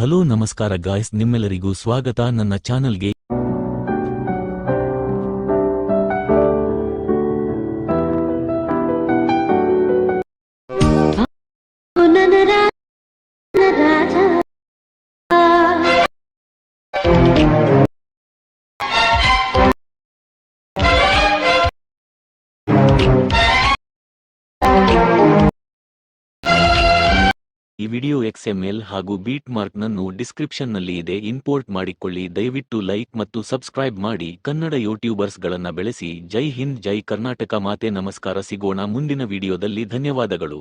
Hello ನಮಸ್ಕಾರ guys, ನಿಮ್ಮೆಲ್ಲರಿಗೂ ಸ್ವಾಗತ ನನ್ನ ಚಾನಲ್ಗೆ. ಈ ವಿಡಿಯೋ XML ಹಾಗೂ ಬೀಟ್ ಮಾರ್ಕ್ನನ್ನು ಡಿಸ್ಕ್ರಿಪ್ಷನ್ನಲ್ಲಿ ಇದೆ, ಇಂಪೋರ್ಟ್ ಮಾಡಿಕೊಳ್ಳಿ. ದಯವಿಟ್ಟು ಲೈಕ್ ಮತ್ತು ಸಬ್ಸ್ಕ್ರೈಬ್ ಮಾಡಿ. ಕನ್ನಡ ಯೂಟ್ಯೂಬರ್ಸ್ಗಳನ್ನ ಬೆಳೆಸಿ. ಜೈ ಹಿಂದ್, ಜೈ ಕರ್ನಾಟಕ ಮಾತೆ. ನಮಸ್ಕಾರ, ಸಿಗೋಣ ಮುಂದಿನ ವಿಡಿಯೋದಲ್ಲಿ. ಧನ್ಯವಾದಗಳು.